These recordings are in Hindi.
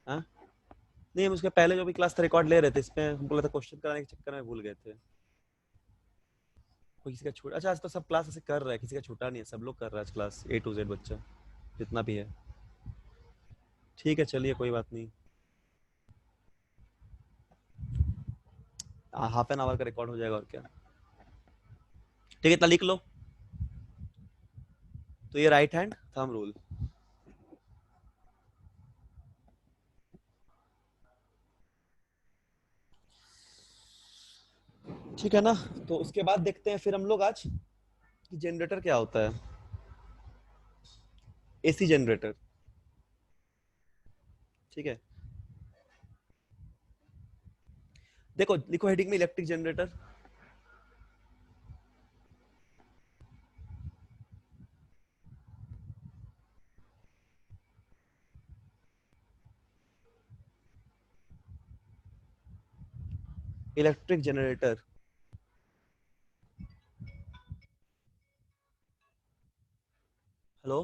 हाँ, नहीं हम उसके पहले जो भी क्लास का रिकॉर्ड ले रहे थे, इसमें हम बोला था क्वेश्चन कराने के चक्कर में भूल गए थे। कोई किसी का छूट, अच्छा आज तो सब क्लास ऐसे कर रहा है, किसी का छूटा नहीं है, सब लोग कर रहा है आज क्लास A to Z बच्चा जितना भी है। ठीक है चलिए कोई बात नहीं, हाफ एन आवर का रिकॉर्ड हो जाएगा और क्या। ठीक है इतना लिख लो। तो ये राइट हैंड थंब रूल। ठीक है ना। तो उसके बाद देखते हैं फिर हम लोग आज कि जनरेटर क्या होता है, AC जनरेटर। ठीक है, देखो लिखो हेडिंग में electric generator. Electric generator. Hello,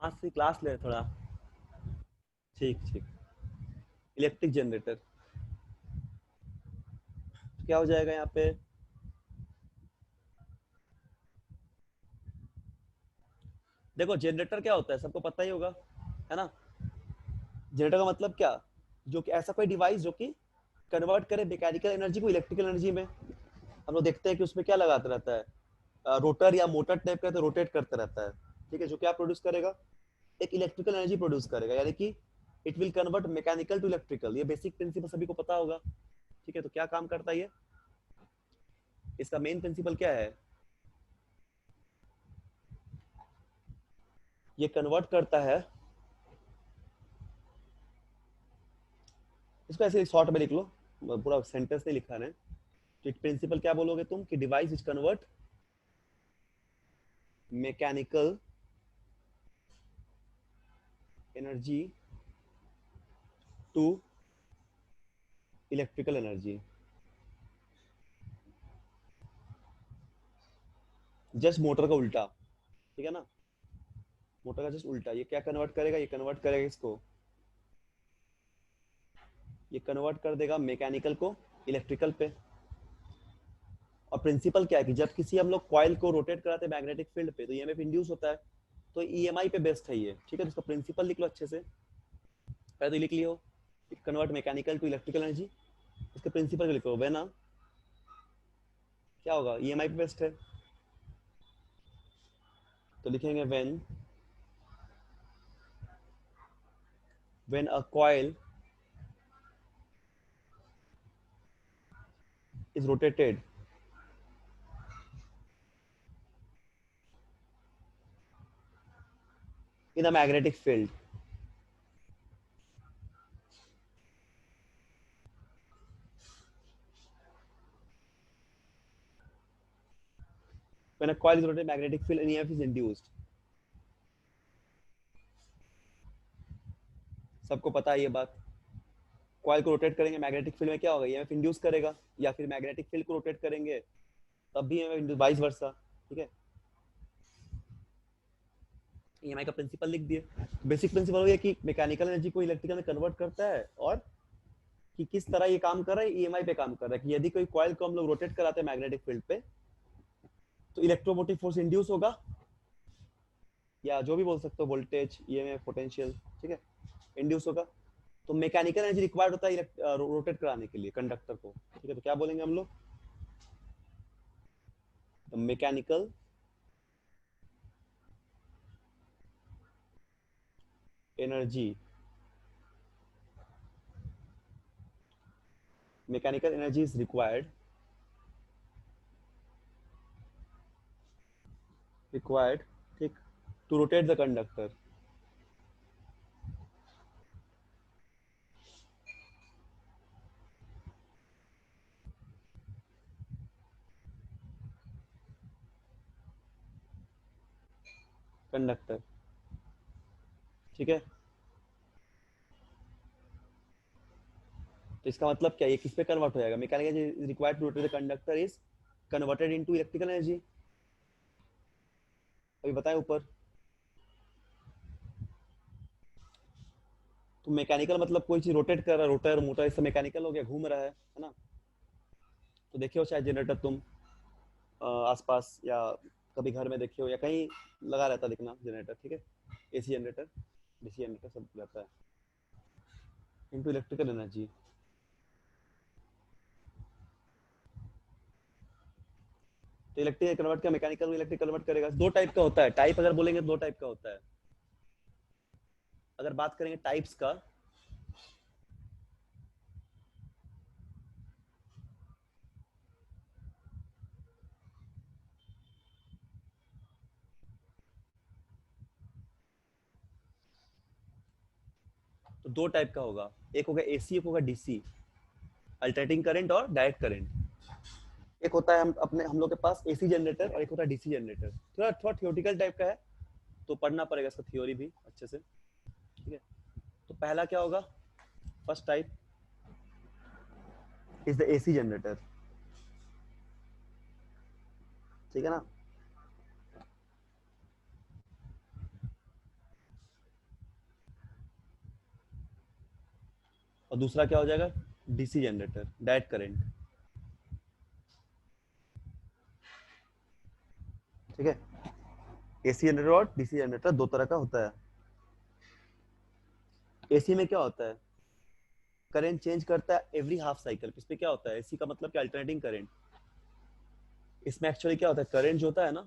आज से क्लास ले थोड़ा। ठीक ठीक। इलेक्ट्रिक जनरेटर क्या हो जाएगा यहाँ पे। देखो जनरेटर क्या होता है सबको पता ही होगा, है ना। जनरेटर का मतलब क्या, जो कि ऐसा कोई डिवाइस जो कि कन्वर्ट करे मैकेनिकल एनर्जी को इलेक्ट्रिकल एनर्जी में। हम लोग देखते हैं कि उसमें क्या लगाता रहता है, रोटर या मोटर टाइप का, तो रोटेट करता रहता है। ठीक है, जो क्या प्रोड्यूस करेगा, एक इलेक्ट्रिकल एनर्जी प्रोड्यूस करेगा, यानी कि it will convert mechanical to electrical. ये बेसिक प्रिंसिपल सभी को पता होगा। ठीक है, तो क्या काम करता है ये, इसका मेन प्रिंसिपल क्या है, ये कन्वर्ट करता है। इसको ऐसे शॉर्ट में लिख लो, पूरा सेंटेंस नहीं लिखा है। तो प्रिंसिपल क्या बोलोगे तुम कि device is convert mechanical energy to electrical energy. Just motor का उल्टा। ठीक है ना, मोटर का जस्ट उल्टा। ये क्या कन्वर्ट करेगा, ये कन्वर्ट करेगा इसको, ये कन्वर्ट कर देगा मैकेनिकल को इलेक्ट्रिकल पे। और प्रिंसिपल क्या है कि जब किसी हम लोग कॉइल को रोटेट कराते हैं मैग्नेटिक फील्ड पे, तो ईएमएफ इंड्यूस होता है। तो ईएमआई पे बेस्ड है ये। ठीक है, तो इसका प्रिंसिपल लिख लो अच्छे से, पहले तो लिख लियो, convert mechanical to electrical energy. इसके प्रिंसिपल लिखो, व्हेन क्या होगा, ईएमआई पे बेस्ड है, तो लिखेंगे when a coil is rotated in a magnetic field. When a coil is rotated magnetic field and EMF is induced. सबको पता है ये बात। कॉइल को रोटेट करेंगे मैग्नेटिक फील्ड में क्या होगा, ईएमएफ इंड्यूस करेगा, या फिर मैग्नेटिक फील्ड को रोटेट करेंगे तब भी ईएमएफ इंड्यूस, वाइस वर्सा। ठीक है, ईएमआई का प्रिंसिपल लिख दिए। बेसिक प्रिंसिपल ये कि मैकेनिकल एनर्जी को इलेक्ट्रिकल में कन्वर्ट करता है, और कि किस तरह ये काम कर रहा है, ईएमआई पे काम कर रहा है। कि यदि कोई कॉइल को हम लोग रोटेट कराते हैं मैग्नेटिक फील्ड पे, तो इलेक्ट्रोमोटिव फोर्स इंड्यूस होगा, या जो भी बोल सकते हो, वोल्टेज, ईएमएफ, पोटेंशियल। ठीक है, इंड्यूस होगा। तो मैकेनिकल एनर्जी रिक्वायर्ड होता है रोटेट कराने के लिए कंडक्टर को। ठीक है, तो क्या बोलेंगे हम लोग, mechanical energy, mechanical energy is required, ठीक, to rotate the conductor. Conductor, ठीक है। तो इसका मतलब क्या, ये किस पे कन्वर्ट हो जाएगा, mechanical energy required to rotate the conductor is converted into electrical energy. अभी बताएं ऊपर। तो मैकेनिकल मतलब कोई चीज रोटेट कर रहा है, रोटर मोटर इससे मैकेनिकल हो गया, घूम रहा है ना। तो देखे हो शायद जनरेटर तुम आसपास, या कभी घर में देखे हो, या कहीं लगा रहता दिखना जनरेटर, ठीक है। एसी जनरेटर, डीसी जनरेटर सब रहता है। इनटू इलेक्ट्रिकल एनर्जी, तो इलेक्ट्रिक कन्वर्ट का मैकेनिकल में इलेक्ट्रिक कन्वर्ट करेगा। दो टाइप का होता है, टाइप अगर बोलेंगे दो टाइप का होता है। अगर बात करेंगे टाइप्स का, तो दो टाइप का होगा, एक होगा एसी, एक होगा डीसी, अल्टरनेटिंग करंट और डायरेक्ट करंट। एक होता है हम लोग के पास एसी जनरेटर, और एक होता है डीसी जनरेटर। थोड़ा थोड़ा थियोरेटिकल टाइप का है, तो पढ़ना पड़ेगा इसका थ्योरी भी अच्छे से, ठीक है। तो पहला क्या होगा, first type is the AC generator, ठीक है ना। और दूसरा क्या हो जाएगा, डीसी जनरेटर, डायरेक्ट करंट, ठीक है। एसी जनरेटर और डीसी जनरेटर दो तरह का होता है। एसी में क्या होता है, करंट चेंज करता है एवरी हाफ साइकिल। इस पे क्या होता है, एसी का मतलब क्या, अल्टरनेटिंग करंट। इसमें एक्चुअली क्या होता है, करंट जो होता है ना,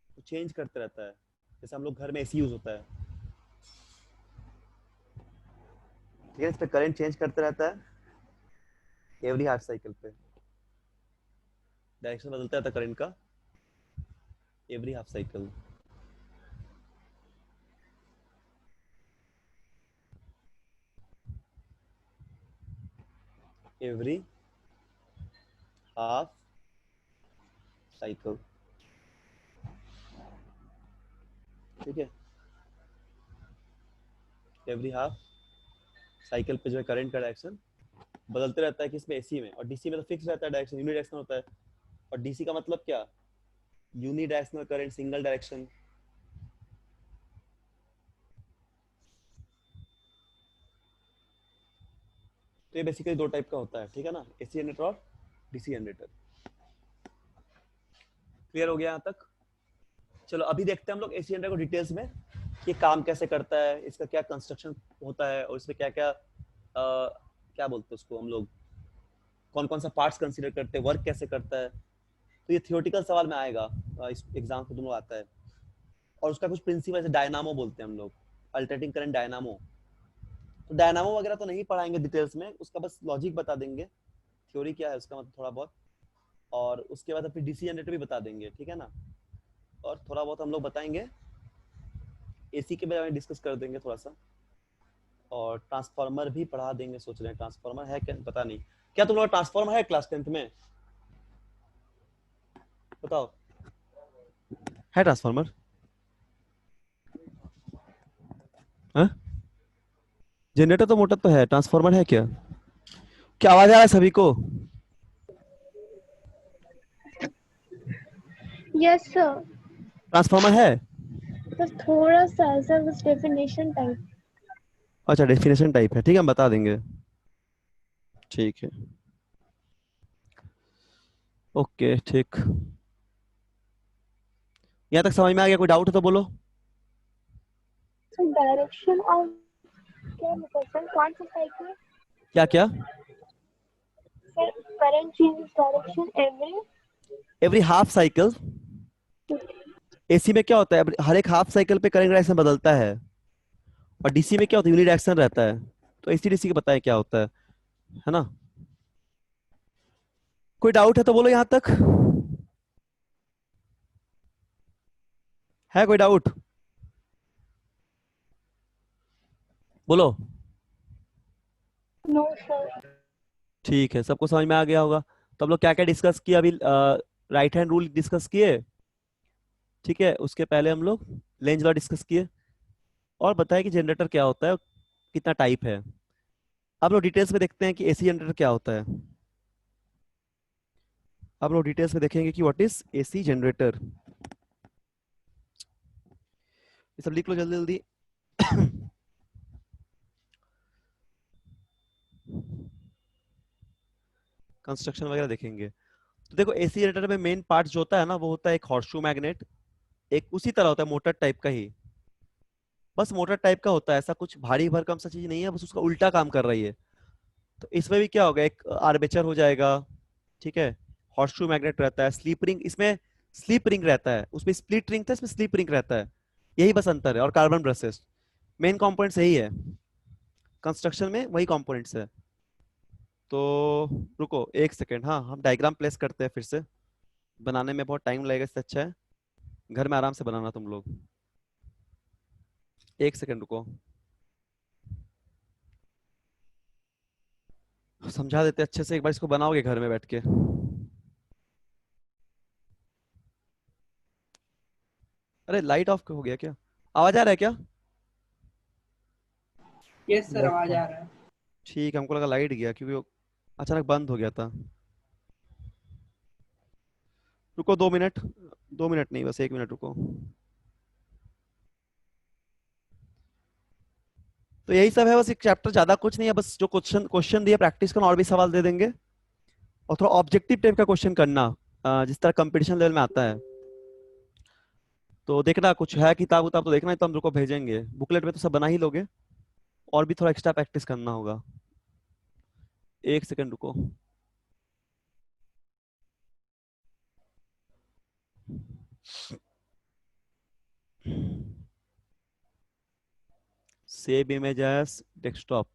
वो चेंज करते रहता है। जैसे हम लोग घर में एसी यूज होता है, ठीक है, इस पे करंट चेंज करते रहता है एवरी हाफ साइकिल पे, डायरेक्शन बदलता रहता है करंट का every half cycle. Every half cycle, ठीक है। एवरी हाफ साइकिल पे जो है करंट का डायरेक्शन बदलते रहता है, किसमें, एसी में। और डीसी में तो फिक्स रहता है डायरेक्शन, यूनि डायरेक्शन होता है। और डीसी का मतलब क्या, unidirectional current, single direction. तो ये बेसिकली दो टाइप का होता है, ठीक है ना, एसी जनरेटर और डीसी जनरेटर। क्लियर हो गया यहाँ तक। चलो अभी देखते हैं हम लोग एसी जनरेटर को डिटेल्स में, कि काम कैसे करता है, इसका क्या कंस्ट्रक्शन होता है, और इसमें क्या क्या क्या बोलते हैं उसको हम लोग, कौन कौन सा पार्ट्स कंसीडर करते हैं, वर्क कैसे करता है। तो ये थियोरेटिकल सवाल में आएगा, इस एग्जाम को तुम लोग आता है। और उसका कुछ प्रिंसिपल, जैसे डायनामो बोलते हैं हम लोग, अल्टरनेटिंग करंट डायनामो। तो डायनामो वगैरह तो नहीं पढ़ाएंगे डिटेल्स में, उसका बस लॉजिक बता देंगे, थ्योरी क्या है उसका, मतलब थोड़ा बहुत। और उसके बाद फिर डीसी जनरेटर भी बता देंगे, ठीक है ना। और थोड़ा बहुत हम लोग बताएंगे एसी के बारे में, डिस्कस कर देंगे थोड़ा सा। और ट्रांसफार्मर भी पढ़ा देंगे, सोच रहे हैं ट्रांसफार्मर है क्या, पता नहीं। क्या तुम लोग ट्रांसफार्मर है क्लास 10th में, बताओ, है ट्रांसफार्मर? जनरेटर तो मोटर तो है, ट्रांसफार्मर है क्या? क्या आवाज आ रहा है सभी को? Yes sir. ट्रांसफार्मर है? तो थोड़ा सा सर बस डेफिनेशन टाइप। अच्छा, डेफिनेशन टाइप है, ठीक है, हम बता देंगे, ठीक है। ओके, ठीक। यहाँ तक समझ में आ गया? कोई डाउट है तो बोलो। सर डायरेक्शन ऑफ क्या मतलब सर, कौन सा साइकिल? क्या क्या? Sir current changes direction every every half cycle. AC में क्या होता है, हर एक हाफ साइकिल पे करंट डायरेक्शन बदलता है। और डीसी में क्या होता है, यूनि डायरेक्शन रहता है। तो एसी डीसी के बताएं क्या होता है ना। कोई डाउट है तो बोलो यहाँ तक, है कोई डाउट? बोलो। No sir. ठीक है, सबको समझ में आ गया होगा। तो हम लोग क्या क्या डिस्कस किया अभी, राइट हैंड रूल डिस्कस किए, ठीक है। उसके पहले हम लोग लेंज लॉ डिस्कस किए, और बताया कि जनरेटर क्या होता है, कितना टाइप है। अब लोग डिटेल्स में देखते हैं कि एसी जनरेटर क्या होता है। अब लोग डिटेल्स में देखेंगे कि व्हाट इज एसी जनरेटर। ये सब लिख लो जल्दी जल्दी। कंस्ट्रक्शन वगैरह देखेंगे। तो देखो एसी जनरेटर में मेन पार्ट जो होता है ना वो होता है एक हॉर्सशू मैग्नेट, एक उसी तरह होता है मोटर टाइप का ही, बस मोटर टाइप का होता है, ऐसा कुछ भारी भरकम सा चीज नहीं है, बस उसका उल्टा काम कर रही है। तो इसमें भी क्या होगा, एक आर्मेचर हो जाएगा, ठीक है, हॉर्सशू मैग्नेट रहता है, स्लीप रिंग, इसमें स्लीप रिंग रहता है, उसमें स्प्लिट रिंग था, इसमें स्लीप रिंग रहता है, यही बस अंतर है, और कार्बन ब्रशेस, मेन कंपोनेंट्स यही है, कंस्ट्रक्शन में वही कंपोनेंट्स है। तो रुको एक सेकेंड, हाँ हम डायग्राम प्लेस करते हैं फिर से, बनाने में बहुत टाइम लगेगा, इससे अच्छा है घर में आराम से बनाना तुम लोग। एक सेकेंड रुको, समझा देते अच्छे से, एक बार इसको बनाओगे घर में बैठ के। अरे लाइट ऑफ हो गया क्या, आवाज आ रहा है क्या? यस सर, आवाज आ रहा है। ठीक है, हमको लगा लाइट गया क्योंकि वो अचानक बंद हो गया था। रुको 2 मिनट, 2 मिनट नहीं बस 1 मिनट रुको। तो यही सब है, बस एक चैप्टर, ज्यादा कुछ नहीं है, बस जो क्वेश्चन क्वेश्चन दिए प्रैक्टिस करना, और भी सवाल दे देंगे, और थोड़ा ऑब्जेक्टिव टाइप का क्वेश्चन करना, जिस तरह कंपटीशन लेवल में आता है। तो देखना कुछ है किताब उताब तो देखना है, तो हम रुको भेजेंगे, बुकलेट में तो सब बना ही लोगे, और भी थोड़ा एक्स्ट्रा प्रैक्टिस करना होगा। एक सेकंड रुको। सेव इमेज एज डेस्कटॉप,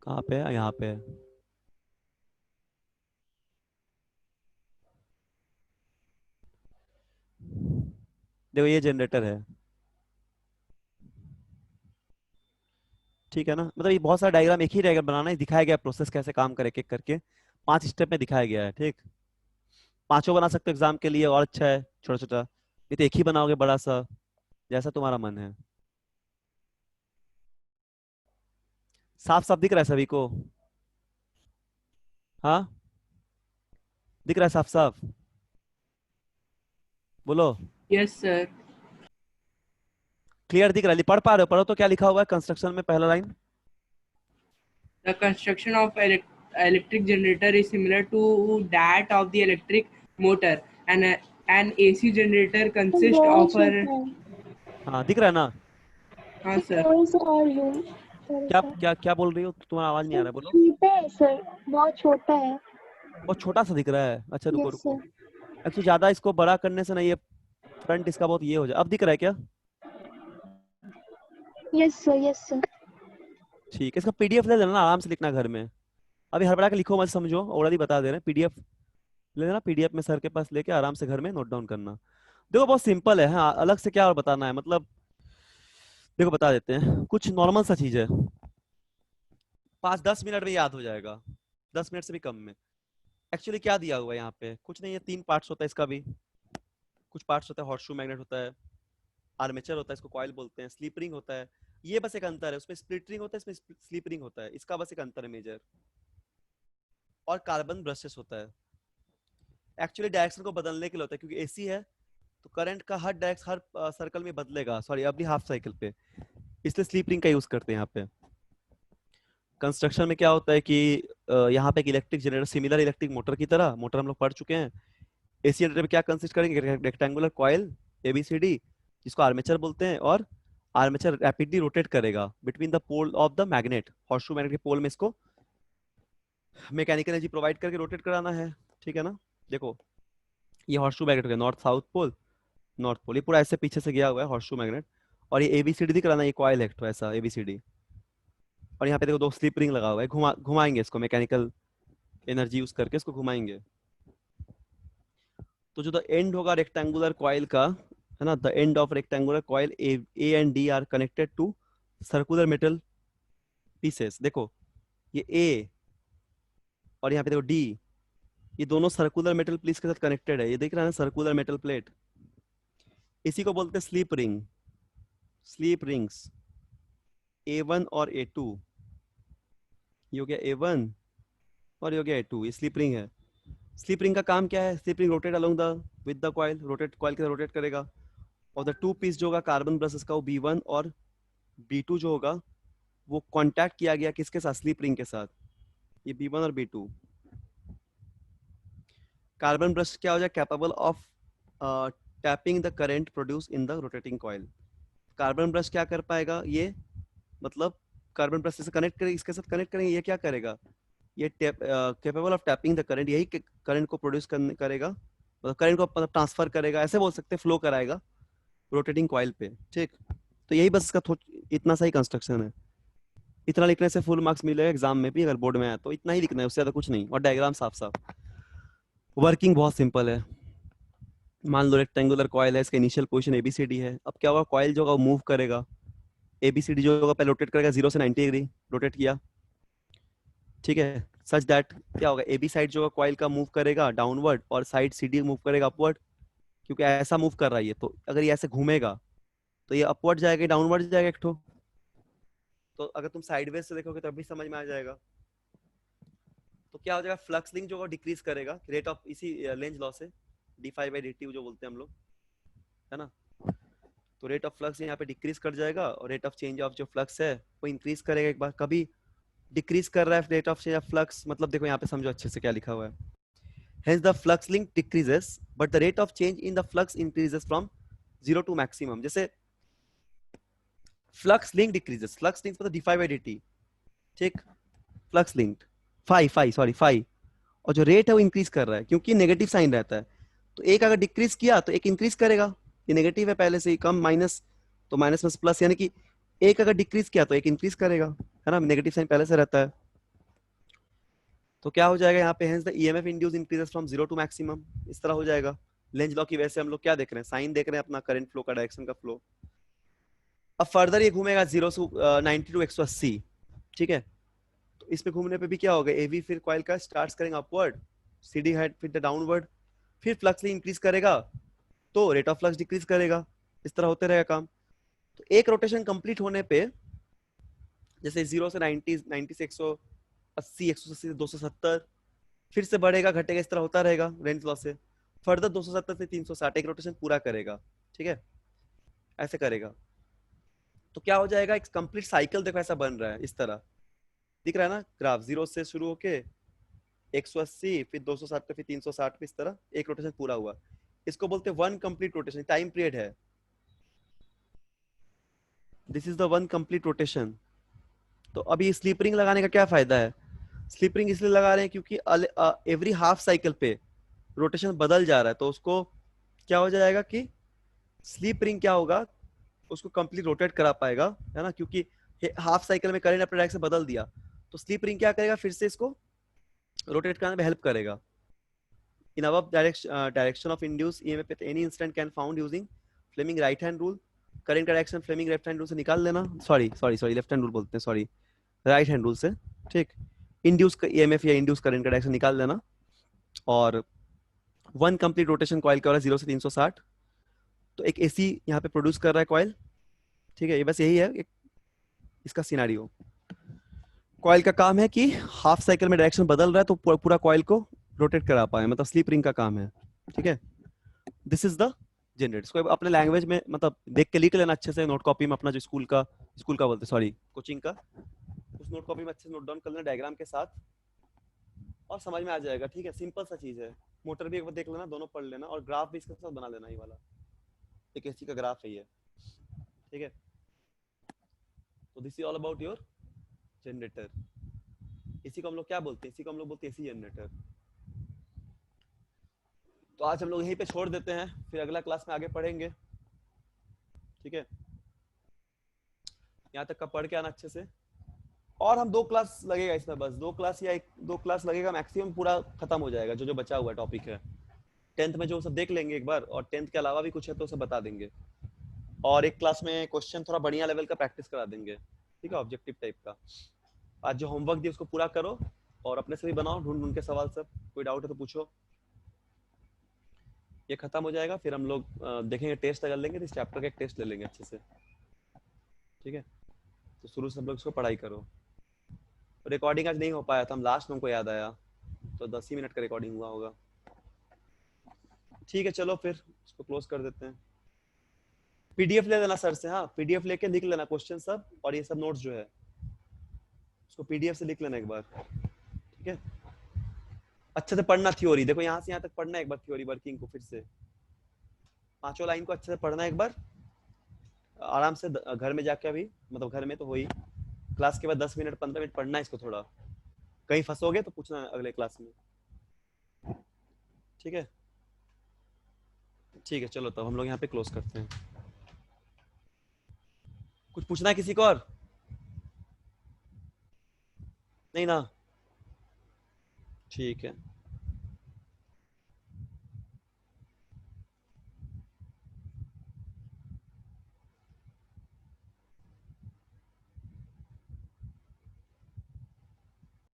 कहाँ पे है, यहाँ पे है। देखो ये जनरेटर है, ठीक है ना, मतलब ये बहुत सारा डायग्राम, एक ही डायग्राम बनाना है, दिखाया गया प्रोसेस कैसे काम करे, एक एक करके 5 स्टेप में दिखाया गया है, ठीक। पांचों बना सकते हो एग्जाम के लिए, और अच्छा है छोटा छोटा, ये तो एक ही बनाओगे बड़ा सा, जैसा तुम्हारा मन है। साफ साफ दिख रहा है सभी को? हाँ, दिख रहा है साफ साफ, बोलो। Yes sir. क्लियर दिख रहा है, पढ़ पा रहे हो? पढ़ो तो क्या लिखा हुआ है कंस्ट्रक्शन में, पहला line. The construction of electric generator is similar to that of the electric motor. An AC generator consists of a... हाँ दिख रहा है ना? हाँ सर। क्या क्या क्या बोल रही हो, तुम्हारा आवाज नहीं आ रहा है, बोलो। छोटा है सर, बहुत छोटा है। बहुत छोटा सा दिख रहा है, अच्छा रुको यस रुको, सर। एक्चुअली ज्यादा इसको बड़ा करने से ना ये फ्रंट इसका बहुत ये हो जाए, अब दिख रहा है क्या? Yes sir, yes sir. ठीक है, इसका पीडीएफ ले लेना, आराम से लिखना घर में, अभी हड़बड़ा के लिखो मत, समझो ऑलरेडी बता दे रहे हैं, पीडीएफ ले लेना, पीडीएफ में सर के पास लेके आराम से घर में नोट डाउन करना। देखो बहुत सिंपल है, हाँ अलग से क्या और बताना है, मतलब देखो बता देते हैं, कुछ नॉर्मल सा चीज है, 5-10 मिनट में याद हो जाएगा, 10 मिनट से भी कम में। एक्चुअली क्या दिया हुआ है यहाँ पे, कुछ नहीं है, 3 पार्ट्स होता है इसका भी, कुछ पार्ट्स होता है, हॉर्सशू मैग्नेट होता है, आर्मेचर होता है, इसको कॉइल बोलते हैं, स्लीप रिंग होता है, ये बस एक अंतर है, उसमें स्प्लिट रिंग होता है, इसमें स्लीप रिंग होता है, इसका बस एक अंतर है मेजर, और कार्बन ब्रशेस होता है। एक्चुअली डायरेक्शन को बदलने के लिए होता है, क्योंकि एसी है तो करंट का हर डायरेक्शन हर सर्कल में बदलेगा, सॉरी अभी हाफ साइकिल पे, इसलिए स्लीप रिंग का यूज करते हैं यहाँ पे। कंस्ट्रक्शन में क्या होता है कि यहाँ पे एक electric generator, similar electric motor की तरह, मोटर हम लोग पढ़ चुके हैं। एसी जनरेटर में क्या कंसिस्ट करेंगे, रेक्टेंगुलर कॉइल एबीसीडी, जिसको आर्मेचर बोलते हैं, और आर्मेचर रैपिडली रोटेट करेगा between the pole of the magnet, horseshoe magnet के पोल में इसको मैकेनिकल एनर्जी प्रोवाइड करके रोटेट कराना है, ठीक है ना। देखो ये हॉर्सशू मैग्नेट हो गया, north south pole, north pole, ये पूरा ऐसे पीछे से गया हुआ है हॉर्सशू मैग्नेट, और ये एबीसीडी दिख रहा ना, ये कॉइल है तो ऐसा एबीसीडी, और यहाँ पे देखो 2 स्लिप रिंग लगा हुआ है, घुमाएंगे इसको, मैकेनिकल एनर्जी यूज करके इसको घुमाएंगे। तो जो द एंड होगा रेक्टेंगुलर कॉइल का, है ना, the end of rectangular coil A and D are connected to circular metal pieces. देखो ये ए और यहाँ पे देखो डी, ये दोनों सर्कुलर मेटल प्लेट्स के साथ कनेक्टेड है, ये देख रहा है ना, सर्कुलर मेटल प्लेट, इसी को बोलते हैं sleep ring, sleep rings A1 और A2, ये हो गया A1 और ये हो गया A2, ये स्लीप रिंग है। स्लीप रिंग का काम क्या है, sleep ring rotate along the with the coil, rotate coil के साथ रोटेट करेगा, और द टू पीस जो होगा कार्बन ब्रशेस का, वो B1 और B2 जो होगा वो कांटेक्ट किया गया किसके साथ, स्लिप रिंग के साथ, ये B1 और B2। कार्बन ब्रश क्या हो जाए, capable of tapping the current produce in the rotating coil. Carbon brush क्या कर पाएगा, ये मतलब कार्बन ब्रश से कनेक्ट करेंगे, इसके साथ कनेक्ट करेंगे, ये क्या करेगा, ये capable of tapping the current, यही करंट को प्रोड्यूस करेगा, मतलब करंट को मतलब ट्रांसफर करेगा, ऐसे बोल सकते हैं, फ्लो कराएगा रोटेटिंग कॉइल पे। ठीक, तो यही बस इसका इतना सा ही कंस्ट्रक्शन है। इतना लिखने से फुल मार्क्स मिलेगा एग्जाम में भी, अगर बोर्ड में आया तो इतना ही लिखना है, उससे ज्यादा कुछ नहीं, और डायग्राम साफ साफ। वर्किंग बहुत सिंपल है। मान लो रेक्टेंगुलर कॉइल है, इसका इनिशियल पोजीशन ABCD है। अब क्या होगा, कॉइल जो होगा वो मूव करेगा, ABCD जो होगा पहले रोटेट करेगा 0 से 90 डिग्री रोटेट किया, ठीक है, सच दैट क्या होगा, AB साइड जो होगा कॉइल का मूव करेगा डाउनवर्ड, और साइड CD मूव करेगा अपवर्ड, क्योंकि ऐसा मूव कर रहा है ये, तो अगर ये ऐसे घूमेगा तो ये अपवर्ड जाएगा, डाउनवर्ड जाएगा एक ठो। तो अगर तुम साइडवेज से देखोगे तब भी समझ में आ जाएगा। तो क्या हो जाएगा, फ्लक्स लिंक जो होगा डिक्रीज करेगा, रेट ऑफ इसी लेंज लॉ से, d∅dt जो बोलते हैं हम लोग, है ना। तो रेट ऑफ फ्लक्स यहाँ पे डिक्रीज कर जाएगा, और रेट ऑफ चेंज ऑफ जो फ्लक्स है वो इंक्रीज करेगा। एक बार कभी डिक्रीज कर रहा है rate of change of flux, मतलब देखो यहाँ पे समझो अच्छे से क्या लिखा हुआ है, hence the flux link decreases but the rate of change in the flux increases from 0 to maximum। जैसे flux link decreases, flux link मतलब d∅dt, ठीक, flux linked phi, और जो रेट है वो इंक्रीज कर रहा है क्योंकि नेगेटिव साइन रहता है। तो एक अगर डिक्रीज किया तो एक इंक्रीज करेगा, ये नेगेटिव है पहले से ही, कम माइनस तो माइनस में प्लस, यानी कि एक अगर डिक्रीज किया तो एक इंक्रीज करेगा, है ना, नेगेटिव साइन पहले से रहता है। तो क्या हो जाएगा यहाँ पे, hence the EMF induced increases from 0 to maximum, इस तरह हो जाएगा। लेंज लॉ की वजह से हम लोग क्या देख रहे हैं, साइन देख रहे हैं अपना करंट फ्लो का, डायरेक्शन का फ्लो। अब फर्दर ये घूमेगा 0 से 90 टू 180, ठीक है। तो इसमें घूमने पे भी क्या होगा, AB फिर कॉइल का स्टार्ट्स करेंगे अपवर्ड, CD हेड फिर डाउनवर्ड, फिर फ्लक्स इंक्रीज करेगा तो रेट ऑफ फ्लक्स डिक्रीज करेगा, इस तरह होते रहेगा काम। तो एक रोटेशन कंप्लीट होने पे, जैसे 0 से 90, 90 से 180, 180 से 270, फिर से बढ़ेगा घटेगा, इस तरह होता रहेगा रेंज लॉ से। फर्दर 270 से 360 एक रोटेशन पूरा करेगा, ठीक है, ऐसे करेगा। तो क्या हो जाएगा, एक कंप्लीट साइकिल देखो ऐसा बन रहा है, इस तरह दिख रहा है ना ग्राफ, 0 से शुरू होके 180, फिर 260, फिर 360, इस तरह एक रोटेशन पूरा हुआ। इसको बोलते हैं one complete rotation, time period है, this is the one complete rotation. तो अभी स्लीप रिंग लगाने का क्या फायदा है, स्लीप रिंग इसलिए लगा रहे हैं क्योंकि एवरी हाफ साइकिल पे रोटेशन बदल जा रहा है, तो उसको क्या हो जाएगा कि स्लीप रिंग क्या होगा, उसको कंप्लीट रोटेट करा पाएगा, है ना, क्योंकि हाफ साइकिल में करंट अपने डायरेक्शन बदल दिया, तो स्लीप रिंग क्या करेगा, फिर से इसको रोटेट कराने में हेल्प करेगा। इन above direction of induced EMF at any instant can found using Fleming right hand rule। Current का direction Fleming left hand rule से निकाल लेना, सॉरी लेफ्ट हैंड रूल बोलते हैं, सॉरी राइट हैंड रूल से, ठीक। इंड्यूस EMF या इंड्यूस करंट का डायरेक्शन निकाल लेना, और वन कंप्लीट रोटेशन कॉइल का हो रहा है 0 से 360, तो एक AC यहाँ पे प्रोड्यूस कर रहा है कॉइल, ठीक है, ये बस यही है एक इसका सिनेरियो। कॉइल का काम है कि हाफ साइकिल में डायरेक्शन बदल रहा है तो पूरा कॉइल को रोटेट करा पाए, मतलब स्लीप रिंग का काम है, ठीक है। This is the generator. इसको अपने लैंग्वेज में मतलब देख के लिख लेना अच्छे से, नोट कॉपी में अपना जो स्कूल का बोलते सॉरी कोचिंग का, उस नोट कॉपी में अच्छे से नोट डाउन कर लेना डायग्राम के साथ, और समझ में आ जाएगा, ठीक है, सिंपल सा चीज है। मोटर भी एक बार देख लेना, दोनों पढ़ लेना, और ग्राफ भी इसके साथ बना लेना, ये वाला एक एसी का ग्राफ है ये, ठीक है। तो this is all about your generator. इसी को हम लोग क्या बोलते हैं, इसी को हम लोग बोलते हैं एसी जनरेटर। तो आज हम लोग यहीं पे छोड़ देते हैं, फिर अगला क्लास में आगे पढ़ेंगे, ठीक है। यहाँ तक का पढ़ के आना अच्छे से, और हम 2 क्लास लगेगा इसमें, बस 2 क्लास या 2 क्लास लगेगा मैक्सिमम, पूरा खत्म हो जाएगा जो जो बचा हुआ टॉपिक है। 10th में जो सब देख लेंगे एक बार, और 10th के अलावा भी कुछ है तो सब बता देंगे, और एक क्लास में क्वेश्चन थोड़ा बढ़िया लेवल का प्रैक्टिस करा देंगे, ठीक है, ऑब्जेक्टिव टाइप का। आज जो होमवर्क दिया उसको पूरा करो, और अपने से भी बनाओ, ढूंढ के सवाल सब, कोई डाउट है तो पूछो। ये खत्म हो जाएगा, फिर हम लोग देखेंगे, टेस्ट अगर लेंगे तो इस चैप्टर का एक टेस्ट ले लेंगे अच्छे से, ठीक है। तो शुरू से हम लोग इसको पढ़ाई करो। रिकॉर्डिंग आज नहीं हो पाया था, हम लास्ट में हमको याद आया, तो 10 ही मिनट का रिकॉर्डिंग हुआ होगा, ठीक है। चलो फिर इसको क्लोज कर देते हैं। PDF ले लेना सर से, हाँ PDF लेके लिख लेना क्वेश्चन सब, और ये सब नोट्स जो है उसको पीडीएफ से लिख लेना एक बार, ठीक है। अच्छे से पढ़ना थ्योरी, देखो यहाँ से यहाँ तक पढ़ना एक बार थ्योरी वर्किंग को, फिर से 5 लाइन को अच्छे से पढ़ना एक बार आराम से घर में जाके, अभी मतलब घर में तो हो ही, क्लास के बाद 10 मिनट 15 मिनट पढ़ना है इसको थोड़ा, कहीं फंसोगे तो पूछना अगले क्लास में, ठीक है। ठीक है चलो तब हम लोग यहाँ पे क्लोज करते हैं। कुछ पूछना है किसी को और? नहीं ना, ठीक है।